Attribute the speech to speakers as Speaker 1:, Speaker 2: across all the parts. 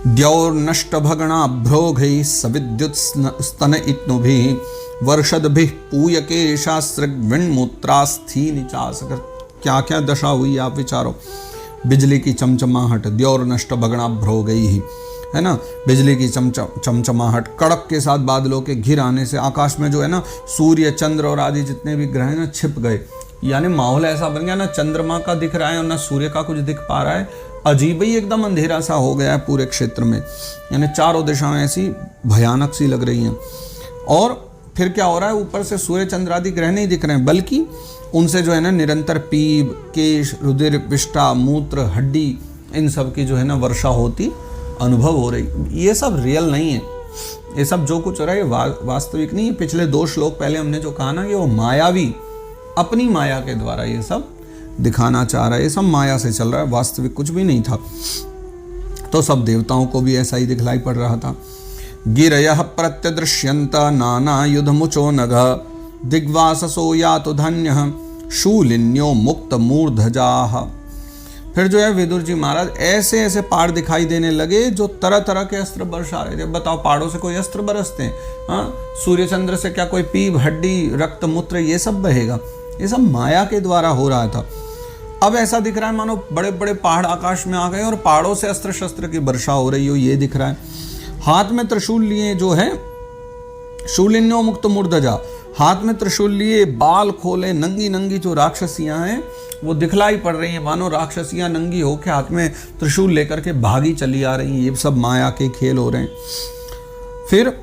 Speaker 1: द्यौर्नष्टभगणाभ्रोघैः सविद्युत् स्तनयित्नुभिः वर्षद्भिः पूयकेशास्त्रग्विण्मूत्रास्थीनि चासकर। क्या क्या दशा हुई आप विचारो। बिजली की चमचमाहट, द्यौर्नष्ट भगणाभ्रोगैः, है ना, बिजली की चमचमाहट, कड़क के साथ बादलों के घिर आने से आकाश में जो है ना सूर्य चंद्र और आदि जितने भी ग्रह ना छिप गए। यानी माहौल ऐसा बन गया, ना चंद्रमा का दिख रहा है और ना सूर्य का कुछ दिख पा रहा है, अजीब ही एकदम अंधेरा सा हो गया है पूरे क्षेत्र में। यानी चारों दिशाएं ऐसी भयानक सी लग रही हैं। और फिर क्या हो रहा है, ऊपर से सूर्य चंद्र आदि ग्रह नहीं दिख रहे हैं, बल्कि उनसे जो है ना निरंतर पीप, केश, रुधिर, विष्ठा, मूत्र, हड्डी, इन सब की जो है ना वर्षा होती अनुभव हो रही। ये सब रियल नहीं है, ये सब जो कुछ हो रहा है ये वास्तविक नहीं है। पिछले 2 श्लोक पहले हमने जो कहा ना कि वो मायावी अपनी माया के द्वारा ये सब दिखाना चाह रहा है, ये सब माया से चल रहा है, वास्तविक कुछ भी नहीं था। तो सब देवताओं को भी ऐसा ही दिखलाई पड़ रहा था। गिरयः प्रत्यदृश्यन्त नाना युधमुचो नघ दिग्वाससो यातु धन्यः शूलिन्यो मुक्त मूर्धजाः। फिर जो है विदुर जी महाराज ऐसे ऐसे पहाड़ दिखाई देने लगे जो तरह तरह के अस्त्र बरसा रहे थे। बताओ, पहाड़ों से कोई अस्त्र बरसते हैं? हाँ, सूर्य चंद्र से क्या कोई पीप, हड्डी, रक्त, मूत्र ये सब बहेगा? ये सब माया के द्वारा हो रहा था। अब ऐसा दिख रहा है मानो बड़े बड़े पहाड़ आकाश में आ गए और पहाड़ों से अस्त्र शस्त्र की वर्षा हो रही हो, ये दिख रहा है। हाथ में त्रिशूल लिए जो है शूलिन्यो मुक्त मूर्धजा, हाथ में त्रिशूल लिए बाल खोले नंगी नंगी जो राक्षसियां हैं वो दिखलाई पड़ रही हैं, मानो राक्षसियां नंगी होकर हाथ में त्रिशूल लेकर के भागी चली आ रही हैं। ये सब माया के खेल हो रहे हैं। फिर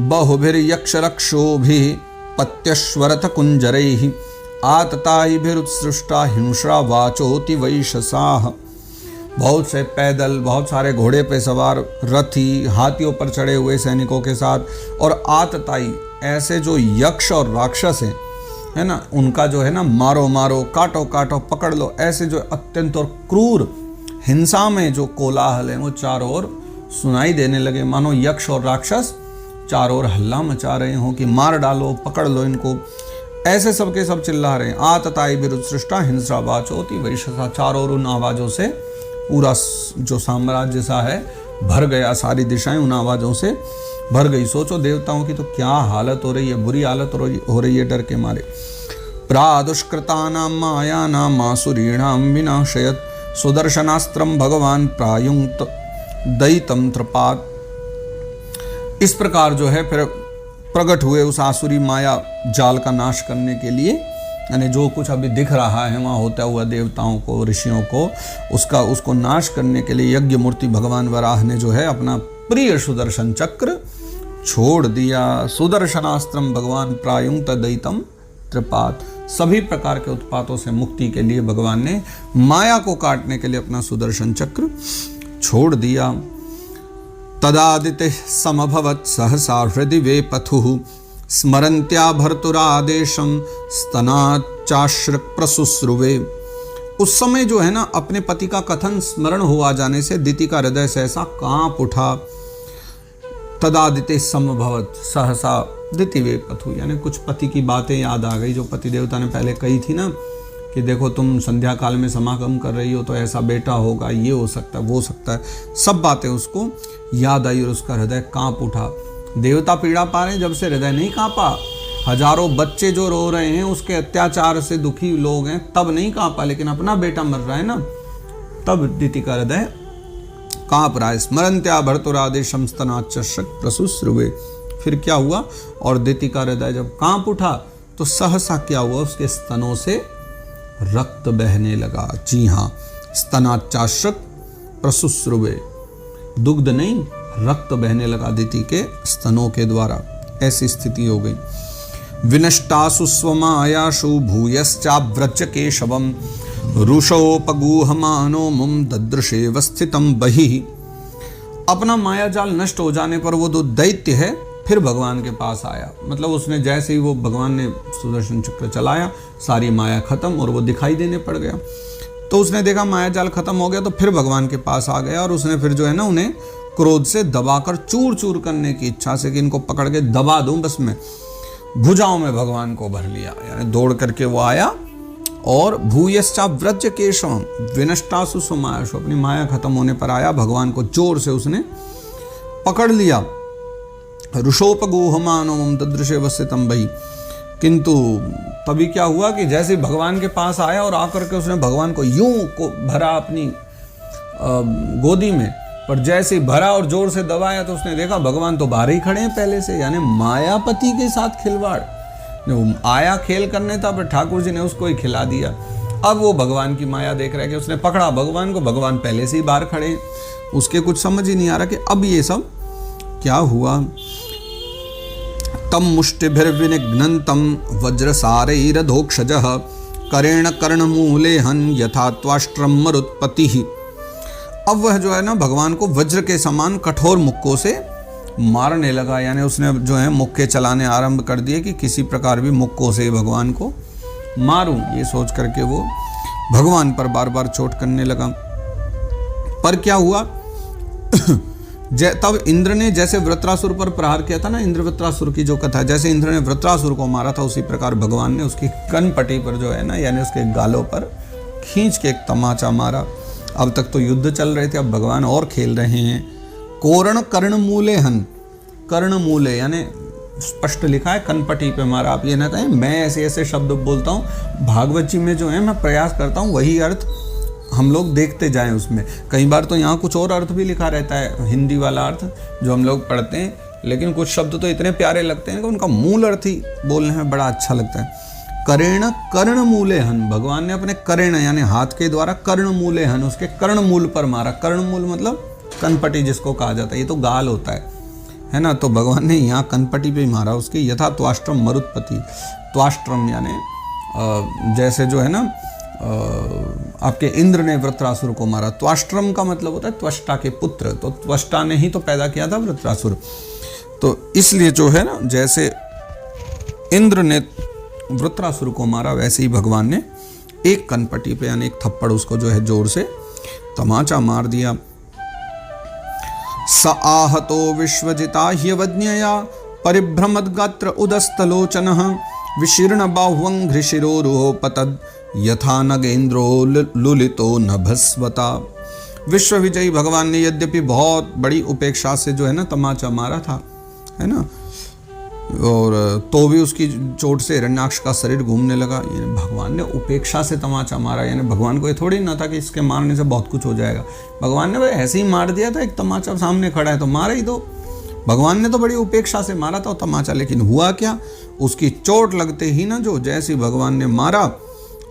Speaker 1: बहुभिर यक्ष रक्षोभि पत्यश्वरथ कुंजरैः आतताइभिरुत्सृष्टा हिंस्रा वाचोति वैशसाः। बहुत से पैदल, बहुत सारे घोड़े पे सवार रथी, हाथियों पर चढ़े हुए सैनिकों के साथ, और आतताई ऐसे जो यक्ष और राक्षस हैं, है ना, उनका जो है ना मारो मारो, काटो काटो, पकड़ लो, ऐसे जो अत्यंत और क्रूर हिंसा में जो कोलाहल है वो चारों ओर सुनाई देने लगे। मानो यक्ष और राक्षस चारों ओर हल्ला मचा रहे हों कि मार डालो, पकड़ लो इनको। ऐसे सबके सब चिल्ला रहे हैं। आतताई विरुत्सृष्टा हिंस्रा वाचोति वैशसा। चारों ओर उन आवाज़ों से पूरा जो साम्राज्य सा है भर गया, सारी दिशाएं उन आवाज़ों से भर गई। सोचो देवताओं की तो क्या हालत हो रही है, बुरी हालत हो रही है डर के मारे। प्रादुष्कृतानां मायानां आसुरीणां विनाशयत् सुदर्शनास्त्रं भगवान प्रायुक्त दयितं त्रपात्। इस प्रकार जो है फिर प्रकट हुए उस आसुरी माया जाल का नाश करने के लिए, यानी जो कुछ अभी दिख रहा है वहाँ होता हुआ देवताओं को, ऋषियों को, उसको नाश करने के लिए यज्ञ मूर्ति भगवान वराह ने जो है अपना प्रिय सुदर्शन चक्र छोड़ दिया। सुदर्शनास्त्रम भगवान प्रायुक्त दयितम त्रिपात। सभी प्रकार के उत्पातों से मुक्ति के लिए भगवान ने माया को काटने के लिए अपना सुदर्शन चक्र छोड़ दिया। तदादिते समभवत् सहसा हृदि वे पथुः स्मरन्त्या भर्तुरादेशं स्तनाचाश्रक प्रसुश्रुवे। उस समय जो है ना अपने पति का कथन स्मरण हुआ जाने से दिति का हृदय सहसा कांप उठा। तदादिते समभवत् सहसा दिति वे पथु, यानी कुछ पति की बातें याद आ गई जो पति देवता ने पहले कही थी ना कि देखो तुम संध्या काल में समागम कर रही हो तो ऐसा बेटा होगा, ये हो सकता है, वो हो सकता है, सब बातें उसको याद आई और उसका हृदय कांप उठा। देवता पीड़ा पा रहे हैं, जब से हृदय नहीं कांपा। हजारों बच्चे जो रो रहे हैं उसके अत्याचार से दुखी लोग हैं, तब नहीं कांपा, लेकिन अपना बेटा मर रहा है ना, तब दिति का हृदय कांप रहा है। स्मरन्त्या भर्तुरादेशं स्तनाचषक प्रसुश्रुवे। फिर क्या हुआ, और दिति का हृदय जब कांप उठा तो सहसा क्या हुआ, उसके स्तनों से रक्त बहने लगा। जी हाँ, स्तनाचाशक प्रसुश्रुवे, दुग्ध नहीं रक्त बहने लगा दिति के स्तनों के द्वारा। ऐसी स्थिति हो गई। विनष्टासु स्वमायाशु भूयश्चाव्रज केशवम रुषोपगूहमानो मुम ददृशेव स्थितम बहिः। अपना माया जाल नष्ट हो जाने पर वो जो दैत्य है फिर भगवान के पास आया। मतलब उसने जैसे ही वो भगवान ने सुदर्शन चक्र चलाया, सारी माया खत्म और वो दिखाई देने पड़ गया। तो उसने देखा माया जाल खत्म हो गया तो फिर भगवान के पास आ गया और उसने फिर जो है ना उन्हें क्रोध से दबाकर चूर चूर करने की इच्छा से कि इनको पकड़ के दबा दूं, बस में भुजाओं में भगवान को भर लिया। यानी दौड़ करके वो आया और भूयश्चा व्रज केशवम विनष्टासु सुमायशु, अपनी माया खत्म होने पर आया, भगवान को जोर से उसने पकड़ लिया। ऋषोपगोहमानवम तदृशे वस्यतम भई, किंतु तभी क्या हुआ कि जैसे भगवान के पास आया और आकर के उसने भगवान को यूं को भरा अपनी गोदी में, पर जैसे भरा और जोर से दबाया तो उसने देखा भगवान तो बाहर ही खड़े हैं पहले से, यानी मायापति के साथ खिलवाड़। आया खेल करने था, पर ठाकुर जी ने उसको ही खिला दिया। अब वो भगवान की माया देख रहा है कि उसने पकड़ा भगवान को, भगवान पहले से ही बाहर खड़े हैं। उसके कुछ समझ ही नहीं आ रहा कि अब ये सब क्या हुआ। तम मुष्टिभिर्विनिघ्नन्तं वज्रसारैरधोक्षजः करेण कर्णमूले हन यथा त्वाष्ट्रम मरुत्पतिः। अब वह जो है ना भगवान को वज्र के समान कठोर मुक्कों से मारने लगा, यानी उसने जो है मुक्के चलाने आरंभ कर दिए कि किसी प्रकार भी मुक्कों से भगवान को मारूं, ये सोच करके वो भगवान पर बार बार चोट करने लगा। पर क्या हुआ तब इंद्र ने जैसे वृत्रासुर पर प्रहार किया था ना, इंद्र वृत्रासुर की जो कथा, जैसे इंद्र ने वृत्रासुर को मारा था उसी प्रकार भगवान ने उसकी कनपटी पर जो है ना, यानी उसके गालों पर खींच के एक तमाचा मारा। अब तक तो युद्ध चल रहे थे, अब भगवान और खेल रहे हैं। कोरण कर्णमूले हन, कर्णमूले यानी स्पष्ट लिखा है कनपटी पे मारा। आप ये ना कहें मैं ऐसे ऐसे शब्द बोलता हूँ, भागवत जी में जो है मैं प्रयास करता हूँ वही अर्थ हम लोग देखते जाएं उसमें। कई बार तो यहाँ कुछ और अर्थ भी लिखा रहता है, हिंदी वाला अर्थ जो हम लोग पढ़ते हैं, लेकिन कुछ शब्द तो इतने प्यारे लगते हैं कि उनका मूल अर्थ ही बोलने में बड़ा अच्छा लगता है। करेण कर्णमूले हन, भगवान ने अपने करेण यानी हाथ के द्वारा कर्णमूले हन, उसके कर्णमूल पर मारा। कर्णमूल मतलब कनपटी जिसको कहा जाता है, ये तो गाल होता है ना। तो भगवान ने यहाँ कनपटी पे ही मारा उसके। यथा त्वाष्ट्रम मरुत्पति, त्वाष्ट्रम यानी जैसे जो है ना आपके इंद्र ने वृत्रासुर को मारा। त्वाष्ट्रम का मतलब होता है त्वष्टा के पुत्र, तो त्वष्टा ने ही तो पैदा किया था वृत्रासुर। तो इसलिए जो है ना जैसे इंद्र ने वृत्रासुर को मारा, वैसे ही भगवान ने एक कनपटी पे यानी एक थप्पड़ उसको जो है जोर से तमाचा मार दिया। स आहतो विश्वजिता ह्यवज्ञया परिभ्रमद्गात्र उदस्तलोचनः विशीर्ण बाह्वं घृशिरोरुहो पतद यथा नगेंद्रो लुलितो नभस्वता। विश्व विजयी भगवान ने यद्यपि बहुत बड़ी उपेक्षा से जो है ना तमाचा मारा था, है ना, और तो भी उसकी चोट से हिरण्याक्ष का शरीर घूमने लगा। यानी भगवान ने उपेक्षा से तमाचा मारा, यानी भगवान को ये थोड़ी ना था कि इसके मारने से बहुत कुछ हो जाएगा। भगवान ने भाई ऐसे ही मार दिया था, एक तमाचा सामने खड़ा है तो मारा ही दो। भगवान ने तो बड़ी उपेक्षा से मारा था तमाचा, लेकिन हुआ क्या, उसकी चोट लगते ही ना जो जैसे भगवान ने मारा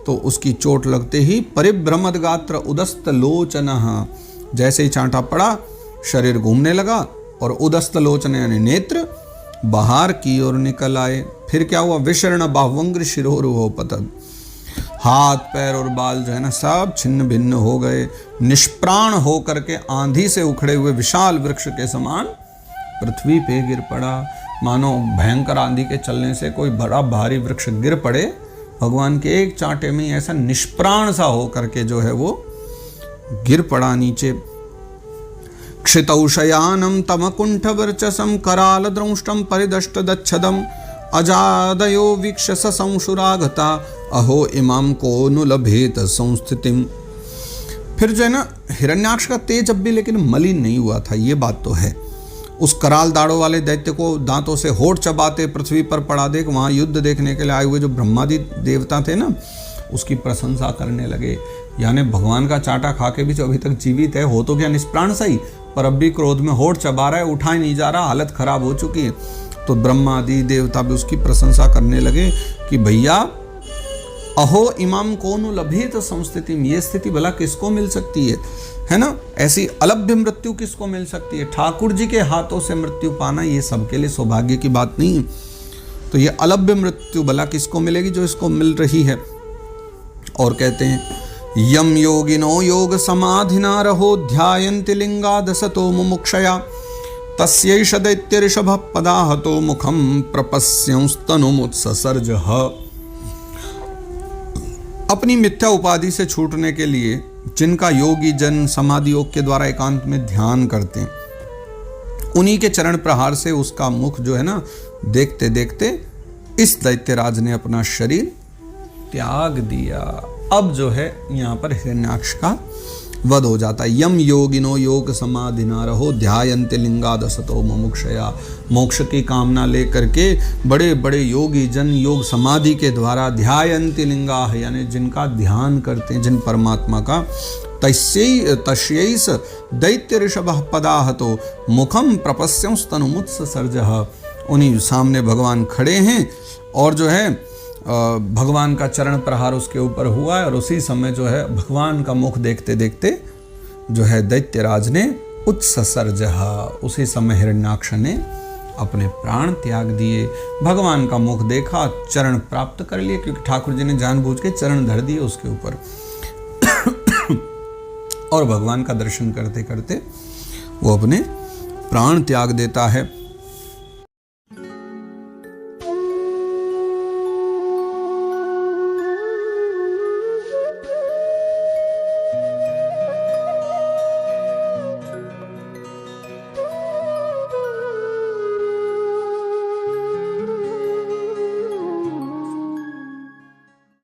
Speaker 1: तो उसकी चोट लगते ही परिभ्रमद गात्र उदस्त लोचनः, जैसे ही चांटा पड़ा शरीर घूमने लगा और उदस्त लोचन यानी नेत्र बाहर की ओर निकल आए। फिर क्या हुआ, विशर्ण बाह्वंग्र शिरोरुहो पतद, हाथ पैर और बाल जो है ना सब छिन्न भिन्न हो गए। निष्प्राण हो करके आंधी से उखड़े हुए विशाल वृक्ष के समान पृथ्वी पे गिर पड़ा। मानो भयंकर आंधी के चलने से कोई बड़ा भारी वृक्ष गिर पड़े, भगवान के एक चांटे में ऐसा निष्प्राण सा हो करके जो है वो गिर पड़ा नीचे। क्षितौशयानं तमकुंठवर्चसं करालद्रंष्टं परिदष्टदच्छदं अजादयो वीक्ष्य संशुरागता अहो इमां को नुलभेत संस्थितिम। फिर जो है ना हिरण्याक्ष का तेज अब भी लेकिन मलिन नहीं हुआ था, ये बात तो है। उस कराल दाढ़ों वाले दैत्य को दांतों से होठ चबाते पृथ्वी पर पड़ा देख वहाँ युद्ध देखने के लिए आए हुए जो ब्रह्मादि देवता थे ना उसकी प्रशंसा करने लगे। यानी भगवान का चाटा खा के भी जो अभी तक जीवित है, हो तो क्या निष्प्राण सही, पर अब भी क्रोध में होठ चबा रहा है, उठा ही नहीं जा रहा, हालत खराब हो चुकी है। तो ब्रह्मादि देवता भी उसकी प्रशंसा करने लगे कि भैया अहो इमाम कोनु लभेत संस्थिति, ये स्थिति भला किसको मिल सकती है ना, ऐसी अलभ्य मृत्यु किसको मिल सकती है। ठाकुर जी के हाथों से मृत्यु पाना ये सबके लिए सौभाग्य की बात नहीं है। तो ये अलभ्य मृत्यु भला किसको मिलेगी जो इसको मिल रही है। और कहते हैं यम योगिनो योग समाधिना रहो ध्यायन्ति लिंगादसतो मुमुक्षया तस्यैष दैत्य ऋषभ पदाहतो मुखम प्रपस्यंस्तनुमुत्ससर्ज। अपनी मिथ्या उपाधि से छूटने के लिए जिनका योगी जन समाधि योग के द्वारा एकांत में ध्यान करते हैं, उन्हीं के चरण प्रहार से उसका मुख जो है ना देखते देखते इस दैत्यराज ने अपना शरीर त्याग दिया। अब जो है यहाँ पर हिरण्याक्ष का वध हो जाता है। यम योगिनो योग समाधिना रहो ध्यायन्ते लिंगादसतो मुमुक्षया। मोक्ष की कामना लेकर के बड़े बड़े योगी जन योग समाधि के द्वारा ध्यायन्ते लिंगा, यानी जिनका ध्यान करते हैं जिन परमात्मा का, तस्यैष दैत्य ऋषभ पदाहतो मुखम प्रपस्यंस्तनुमुत्स सर्जः। उन्हीं सामने भगवान खड़े हैं और जो है भगवान का चरण प्रहार उसके ऊपर हुआ है और उसी समय जो है भगवान का मुख देखते देखते जो है दैत्यराज ने उत्ससर्जहा, उसी समय हिरण्याक्ष ने अपने प्राण त्याग दिए। भगवान का मुख देखा, चरण प्राप्त कर लिए, क्योंकि ठाकुर जी ने जानबूझ के चरण धर दिए उसके ऊपर और भगवान का दर्शन करते करते वो अपने प्राण त्याग देता है।